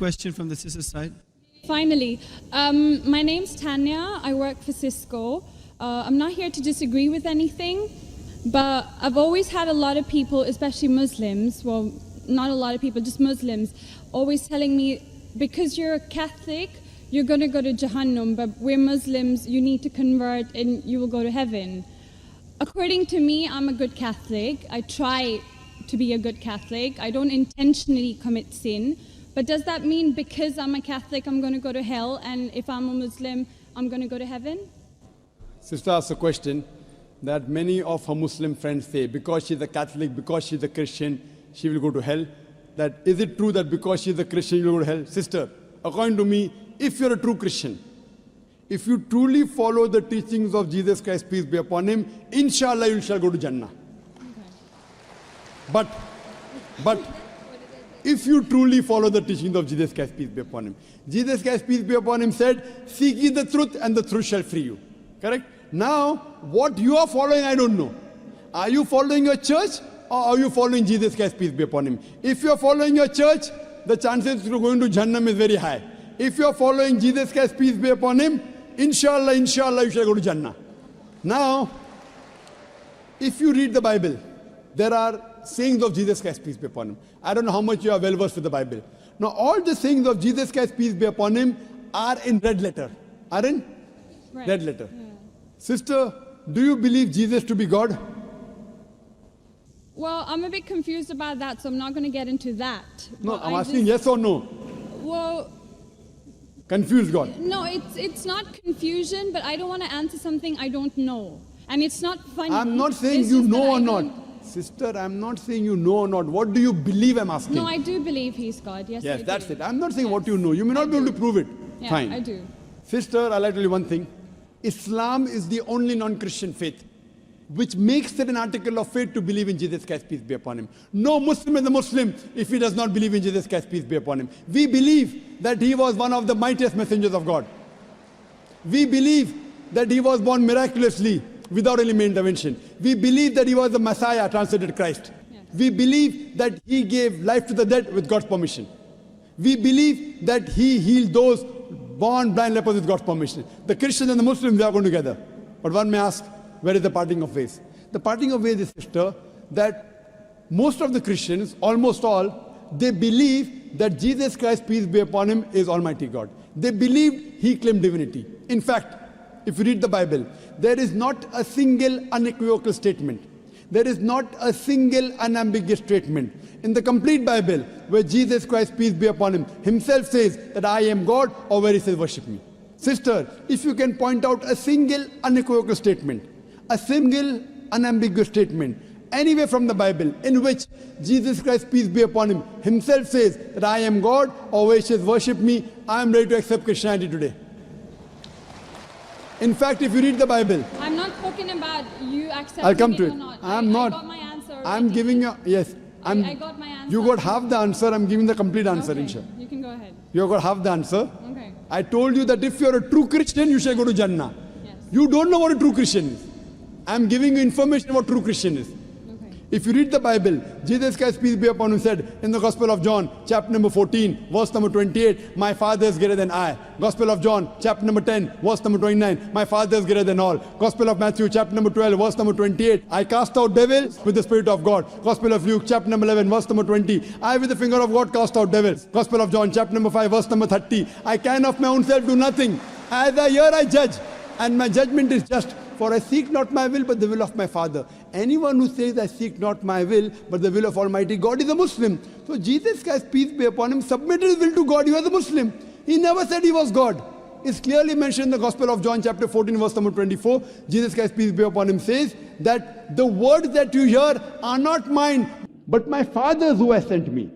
question from the sister side. Finally, my name's Tanya. I work for Cisco. I'm not here to disagree with anything, but I've always had a lot of people, especially Muslims, well, not a lot of people, just Muslims, always telling me, because you're a Catholic, you're going to go to Jahannam, but we're Muslims, you need to convert and you will go to heaven. According to me, I'm a good Catholic. I try to be a good Catholic. I don't intentionally commit sin. But does that mean because I'm a Catholic, I'm going to go to hell, and if I'm a Muslim, I'm going to go to heaven? Sister asked a question that many of her Muslim friends say, because she's a Catholic, because she's a Christian, she will go to hell. That is it true that because she's a Christian, you will go to hell? Sister, according to me, if you're a true Christian, if you truly follow the teachings of Jesus Christ, peace be upon him, inshallah you shall go to Jannah. Okay. But if you truly follow the teachings of Jesus Christ, peace be upon him, Jesus Christ, peace be upon him, said, seek ye the truth and the truth shall free you. Correct? Now, what you are following, I don't know. Are you following your church or are you following Jesus Christ, peace be upon him? If you are following your church, the chances of going to Jannah is very high. If you are following Jesus Christ, peace be upon him, inshallah, you shall go to Jannah. Now, if you read the Bible, there are sayings of Jesus Christ, peace be upon him. I don't know how much you are well versed with the Bible. Now, all the sayings of Jesus Christ, peace be upon him, are in red letter. Are in red letter. Yeah. Sister, do you believe Jesus to be God? Well, I'm a bit confused about that, so I'm not going to get into that. No, I'm asking yes or no. Well, confused God. No, it's not confusion, but I don't want to answer something I don't know. And it's not funny. I'm not saying you know or not. Sister, I'm not saying you know or not. What do you believe, I'm asking? No, I do believe he's God. Yes, yes, I that's do. it. I'm not saying what you know. You may not be able to prove it. Yeah, fine. I do. Sister, I'd like to tell you one thing. Islam is the only non-Christian faith which makes it an article of faith to believe in Jesus Christ, peace be upon him. No Muslim is a Muslim if he does not believe in Jesus Christ, peace be upon him. We believe that he was one of the mightiest messengers of God. We believe that he was born miraculously without any intervention. We believe that he was the Messiah, translated Christ. Yes. We believe that he gave life to the dead with God's permission. We believe that he healed those born blind lepers with God's permission. The Christians and the Muslims, they are going together. But one may ask, where is the parting of ways? The parting of ways is, sister, that most of the Christians, almost all, they believe that Jesus Christ, peace be upon him, is Almighty God. They believed he claimed divinity. In fact, if you read the Bible, there is not a single unequivocal statement. There is not a single unambiguous statement in the complete Bible where Jesus Christ, peace be upon him, himself says that I am God, or where he says worship me. Sister, if you can point out a single unequivocal statement, a single unambiguous statement, anywhere from the Bible in which Jesus Christ, peace be upon him, himself says that I am God, or where he says worship me, I am ready to accept Christianity today. In fact, if you read the Bible, I'm not talking about you accepting I'll come to it. Or not. I'm not. I got my answer already. I'm giving you, yes. I got my answer. You got half the answer, I'm giving the complete answer, okay. inshallah. You can go ahead. You got half the answer. Okay. I told you that if you're a true Christian, you shall go to Jannah. Yes. You don't know what a true Christian is. I'm giving you information what true Christian is. Okay. If you read the Bible, Jesus Christ, peace be upon him, said in the Gospel of John, chapter number 14, verse number 28, my Father is greater than I. Gospel of John, chapter number 10, verse number 29, my Father is greater than all. Gospel of Matthew, chapter number 12, verse number 28, I cast out devils with the Spirit of God. Gospel of Luke, chapter number 11, verse number 20, I with the finger of God cast out devils. Gospel of John, chapter number 5, verse number 30, I can of my own self do nothing. As I hear, I judge, and my judgment is just. For I seek not my will, but the will of my Father. Anyone who says, I seek not my will, but the will of Almighty God is a Muslim. So Jesus Christ, peace be upon him, submitted his will to God. He was a Muslim. He never said he was God. It's clearly mentioned in the Gospel of John, chapter 14, verse number 24. Jesus Christ, peace be upon him, says that the words that you hear are not mine, but my Father's who has sent me.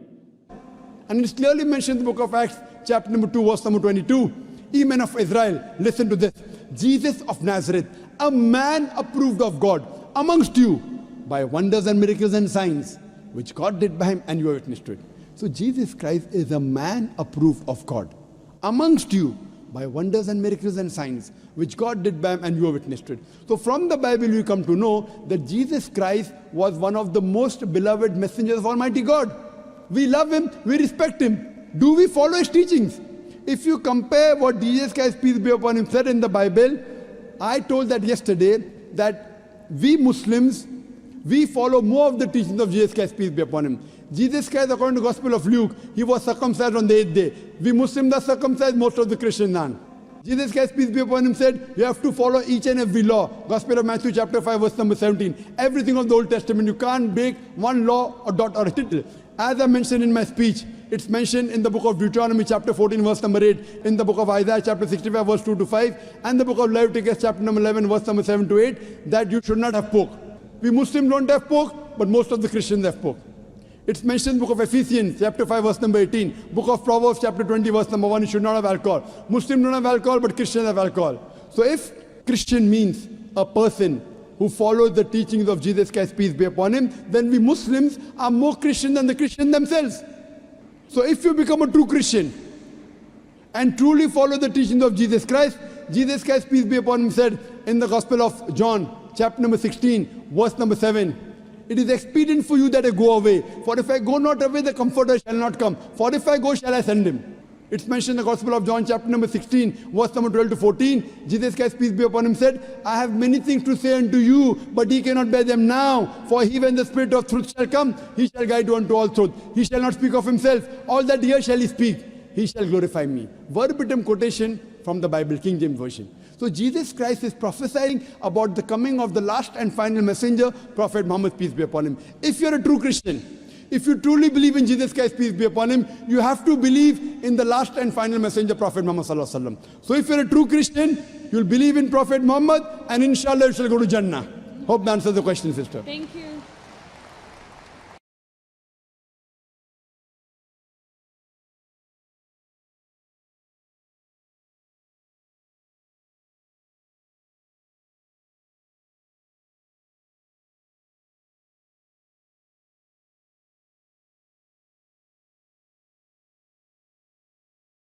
And it's clearly mentioned in the book of Acts, chapter number 2, verse number 22. Ye men of Israel, listen to this. Jesus of Nazareth, a man approved of God amongst you by wonders and miracles and signs, which God did by him, and you are witness to it. So Jesus Christ is a man approved of God amongst you by wonders and miracles and signs, which God did by him, and you are witness to it. So from the Bible you come to know that Jesus Christ was one of the most beloved messengers of Almighty God. We love him, we respect him. do we follow his teachings? If you compare what Jesus Christ, peace be upon him, said in the Bible, I told that yesterday, that we Muslims, we follow more of the teachings of Jesus Christ, peace be upon him. Jesus Christ, according to the Gospel of Luke, he was circumcised on the 8th day. We Muslims are circumcised, most of the Christians aren't. Jesus Christ, peace be upon him, said, you have to follow each and every law. Gospel of Matthew chapter 5, verse number 17. Everything of the Old Testament, you can't break one law or dot or a tittle. As I mentioned in my speech, it's mentioned in the book of Deuteronomy chapter 14, verse number 8, in the book of Isaiah chapter 65, verse 2 to 5, and the book of Leviticus chapter number 11, verse number 7 to 8, that you should not have pork. We Muslims don't have pork, but most of the Christians have pork. It's mentioned in the book of Ephesians, chapter 5, verse number 18. Book of Proverbs, chapter 20, verse number 1, you should not have alcohol. Muslims don't have alcohol, but Christians have alcohol. So if Christian means a person who follows the teachings of Jesus Christ, peace be upon him, then we Muslims are more Christian than the Christians themselves. So if you become a true Christian and truly follow the teachings of Jesus Christ, peace be upon him, said in the Gospel of John, chapter number 16, verse number 7, it is expedient for you that I go away. For if I go not away, the Comforter shall not come. For if I go, shall I send him. It's mentioned in the Gospel of John, chapter number 16, verse number 12 to 14. Jesus Christ, peace be upon him, said, I have many things to say unto you, but ye cannot bear them now. For he, when the Spirit of truth shall come, he shall guide you unto all truth. He shall not speak of himself. All that here shall he speak. He shall glorify me. Verbatim quotation from the Bible, King James Version. So Jesus Christ is prophesying about the coming of the last and final messenger, Prophet Muhammad, peace be upon him. If you're a true Christian, if you truly believe in Jesus Christ, peace be upon him, you have to believe in the last and final messenger, Prophet Muhammad sallallahu alaihi wasallam. So if you're a true Christian, you'll believe in Prophet Muhammad, and inshallah you shall go to Jannah. Hope that answers the question, sister. Thank you.